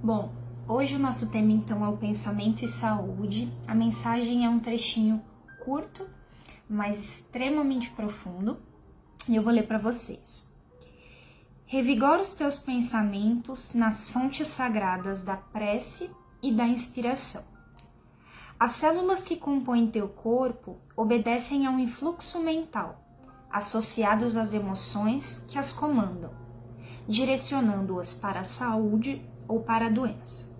Bom, hoje o nosso tema então é o pensamento e saúde. A mensagem é um trechinho curto, mas extremamente profundo, e eu vou ler para vocês. Revigora os teus pensamentos nas fontes sagradas da prece e da inspiração. As células que compõem teu corpo obedecem a um influxo mental, associados às emoções que as comandam, direcionando-as para a saúde ou para a doença.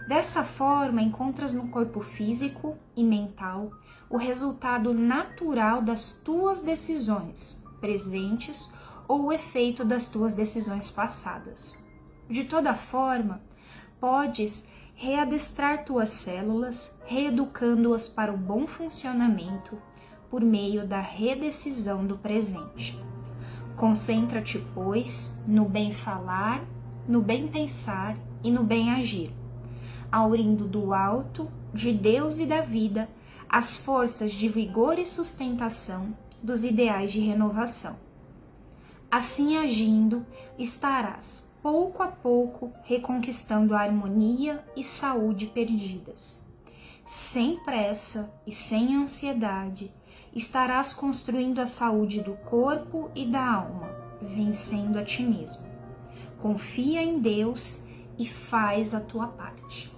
Dessa forma, encontras no corpo físico e mental o resultado natural das tuas decisões presentes ou o efeito das tuas decisões passadas. De toda forma, podes readestrar tuas células, reeducando-as para o bom funcionamento por meio da redecisão do presente. Concentra-te, pois, no bem falar, no bem pensar e no bem agir, aurindo do alto, de Deus e da vida, as forças de vigor e sustentação dos ideais de renovação. Assim agindo, estarás, pouco a pouco, reconquistando a harmonia e saúde perdidas. Sem pressa e sem ansiedade, estarás construindo a saúde do corpo e da alma, vencendo a ti mesmo. Confia em Deus e faz a tua parte.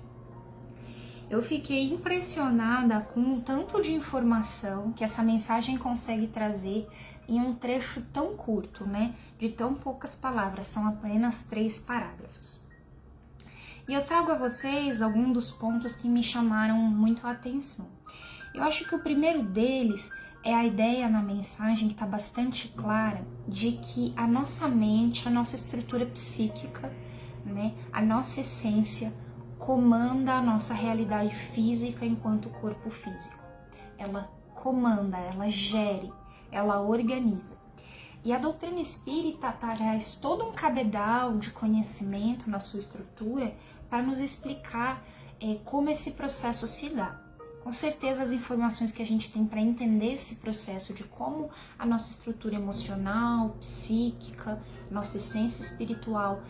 Eu fiquei impressionada com o tanto de informação que essa mensagem consegue trazer em um trecho tão curto, né? De tão poucas palavras, são apenas 3 parágrafos. E eu trago a vocês alguns dos pontos que me chamaram muito a atenção. Eu acho que o primeiro deles é a ideia na mensagem que está bastante clara de que a nossa mente, a nossa estrutura psíquica, né, a nossa essência comanda a nossa realidade física enquanto corpo físico. Ela comanda, ela gere, ela organiza. E a doutrina espírita traz todo um cabedal de conhecimento na sua estrutura para nos explicar como esse processo se dá. Com certeza as informações que a gente tem para entender esse processo de como a nossa estrutura emocional, psíquica, nossa essência espiritual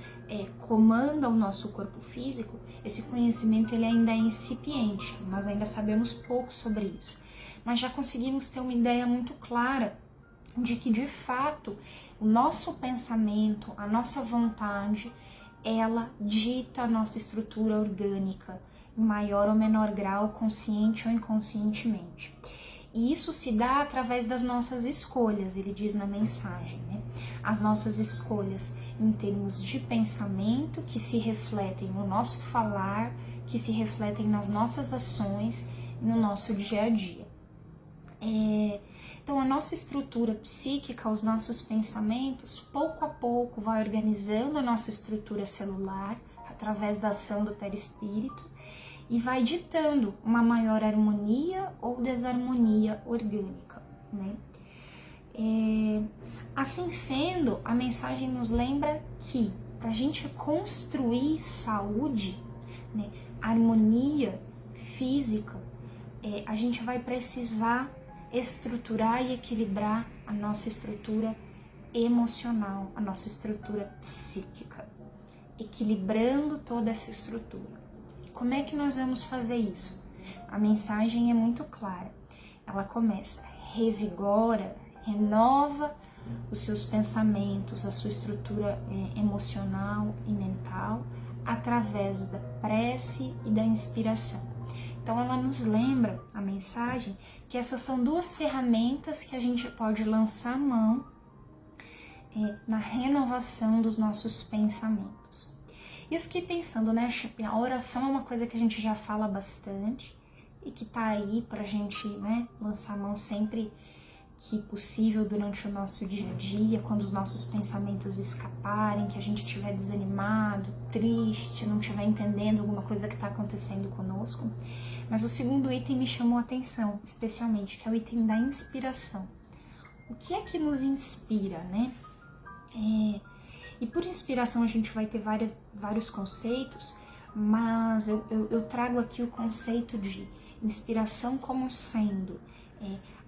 comanda o nosso corpo físico, esse conhecimento ele ainda é incipiente, nós ainda sabemos pouco sobre isso, mas já conseguimos ter uma ideia muito clara de que de fato o nosso pensamento, a nossa vontade, ela dita a nossa estrutura orgânica, em maior ou menor grau, consciente ou inconscientemente. E isso se dá através das nossas escolhas, ele diz na mensagem, né? As nossas escolhas em termos de pensamento, que se refletem no nosso falar, que se refletem nas nossas ações e no nosso dia a dia. Então, a nossa estrutura psíquica, os nossos pensamentos, pouco a pouco vai organizando a nossa estrutura celular, através da ação do perispírito, e vai ditando uma maior harmonia ou desarmonia orgânica, né? Assim sendo, a mensagem nos lembra que para a gente construir saúde, né, harmonia física, a gente vai precisar estruturar e equilibrar a nossa estrutura emocional, a nossa estrutura psíquica, equilibrando toda essa estrutura. Como é que nós vamos fazer isso? A mensagem é muito clara. Ela começa, revigora, renova os seus pensamentos, a sua estrutura emocional e mental, através da prece e da inspiração. Então ela nos lembra, a mensagem, que essas são 2 ferramentas que a gente pode lançar a mão na renovação dos nossos pensamentos. E eu fiquei pensando, né, a oração é uma coisa que a gente já fala bastante e que tá aí pra gente, né, lançar a mão sempre que possível durante o nosso dia a dia, quando os nossos pensamentos escaparem, que a gente estiver desanimado, triste, não estiver entendendo alguma coisa que está acontecendo conosco. Mas o segundo item me chamou a atenção, especialmente, que é o item da inspiração. O que é que nos inspira, né? E por inspiração a gente vai ter vários conceitos, mas eu trago aqui o conceito de inspiração como sendo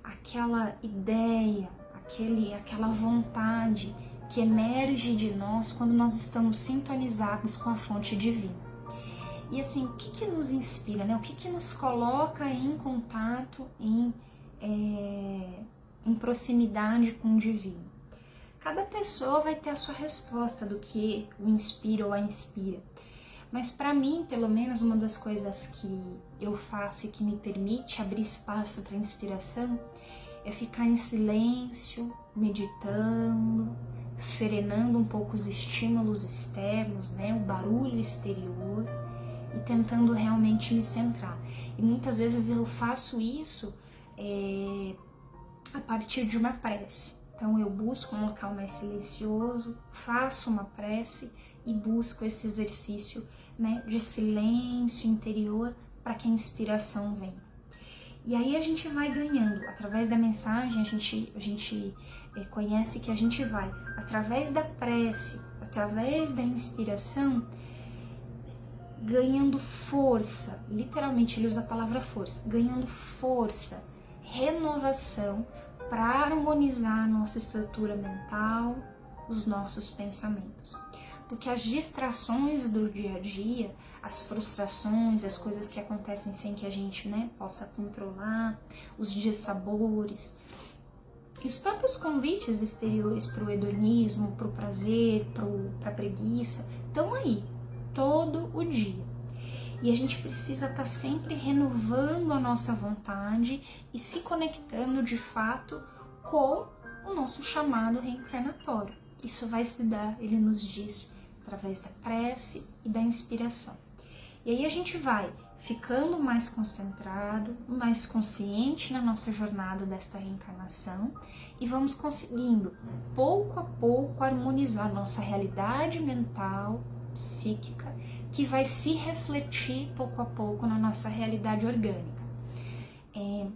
aquela ideia, aquela vontade que emerge de nós quando nós estamos sintonizados com a fonte divina. E assim, o que nos inspira, né? O que nos coloca em contato, em proximidade com o divino? Cada pessoa vai ter a sua resposta do que o inspira ou a inspira. Mas para mim, pelo menos, uma das coisas que eu faço e que me permite abrir espaço para inspiração é ficar em silêncio, meditando, serenando um pouco os estímulos externos, né, o barulho exterior, e tentando realmente me centrar. E muitas vezes eu faço isso a partir de uma prece. Então eu busco um local mais silencioso, faço uma prece e busco esse exercício, né, de silêncio interior para que a inspiração venha. E aí a gente vai ganhando, através da mensagem, a gente conhece que a gente vai, através da prece, através da inspiração, ganhando força, literalmente ele usa a palavra força, ganhando força, renovação para harmonizar a nossa estrutura mental, os nossos pensamentos. Porque as distrações do dia a dia, as frustrações, as coisas que acontecem sem que a gente, né, possa controlar, os dissabores, e os próprios convites exteriores para o hedonismo, para o prazer, para a preguiça, estão aí, todo o dia. E a gente precisa estar sempre renovando a nossa vontade e se conectando de fato com o nosso chamado reencarnatório. Isso vai se dar, ele nos diz, através da prece e da inspiração. E aí a gente vai ficando mais concentrado, mais consciente na nossa jornada desta reencarnação e vamos conseguindo, pouco a pouco, harmonizar nossa realidade mental, psíquica, que vai se refletir pouco a pouco na nossa realidade orgânica. É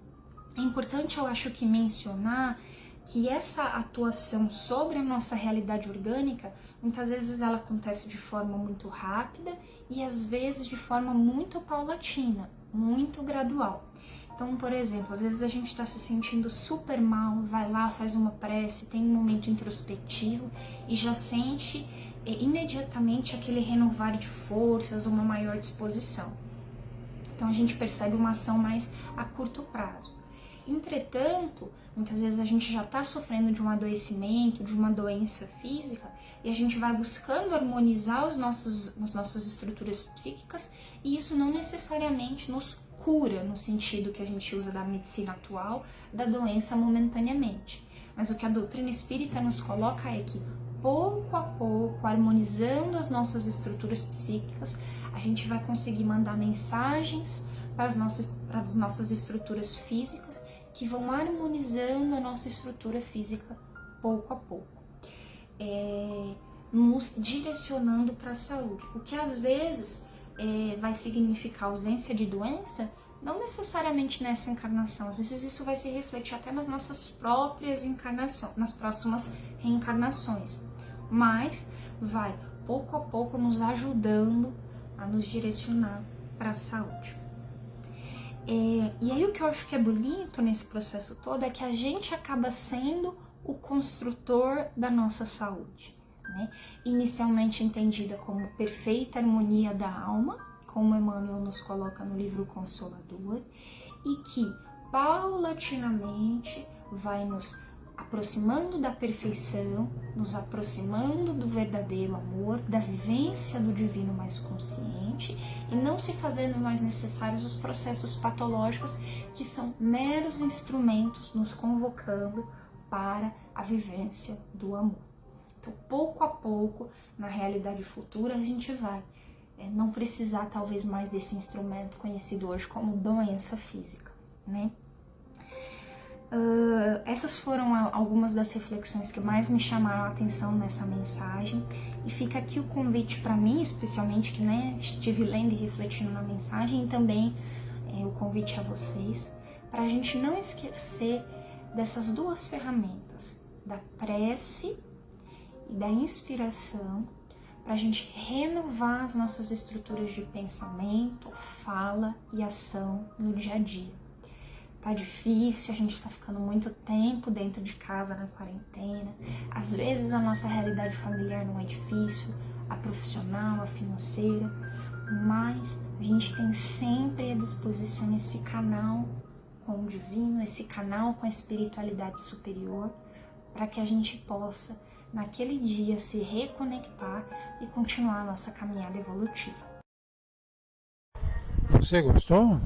importante, eu acho, que mencionar que essa atuação sobre a nossa realidade orgânica, muitas vezes ela acontece de forma muito rápida e às vezes de forma muito paulatina, muito gradual. Então, por exemplo, às vezes a gente está se sentindo super mal, vai lá, faz uma prece, tem um momento introspectivo e já sente imediatamente aquele renovar de forças, uma maior disposição. Então a gente percebe uma ação mais a curto prazo. Entretanto, muitas vezes a gente já está sofrendo de um adoecimento, de uma doença física, e a gente vai buscando harmonizar as nossas estruturas psíquicas, e isso não necessariamente nos cura, no sentido que a gente usa da medicina atual, da doença momentaneamente. Mas o que a doutrina espírita nos coloca é que, pouco a pouco, harmonizando as nossas estruturas psíquicas, a gente vai conseguir mandar mensagens para as nossas estruturas físicas, que vão harmonizando a nossa estrutura física pouco a pouco, nos direcionando para a saúde. O que às vezes vai significar ausência de doença, não necessariamente nessa encarnação, às vezes isso vai se refletir até nas nossas próprias encarnações, nas próximas reencarnações, mas vai pouco a pouco nos ajudando a nos direcionar para a saúde. E aí o que eu acho que é bonito nesse processo todo é que a gente acaba sendo o construtor da nossa saúde, né? Inicialmente entendida como perfeita harmonia da alma, como Emmanuel nos coloca no livro Consolador, e que paulatinamente vai nos aproximando da perfeição, nos aproximando do verdadeiro amor, da vivência do divino mais consciente e não se fazendo mais necessários os processos patológicos que são meros instrumentos nos convocando para a vivência do amor. Então, pouco a pouco, na realidade futura, a gente vai não precisar talvez mais desse instrumento conhecido hoje como doença física, né? Essas foram algumas das reflexões que mais me chamaram a atenção nessa mensagem, e fica aqui o convite para mim, especialmente que, né, estive lendo e refletindo na mensagem, e também o convite a vocês, para a gente não esquecer dessas duas ferramentas, da prece e da inspiração, para a gente renovar as nossas estruturas de pensamento, fala e ação no dia a dia. Tá difícil, a gente tá ficando muito tempo dentro de casa na quarentena. Às vezes a nossa realidade familiar não é difícil, a profissional, a financeira, mas gente tem sempre à disposição esse canal com o divino, esse canal com a espiritualidade superior, para que a gente possa, naquele dia, se reconectar e continuar a nossa caminhada evolutiva. Você gostou?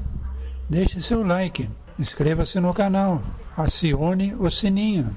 Deixe seu like, inscreva-se no canal, acione o sininho.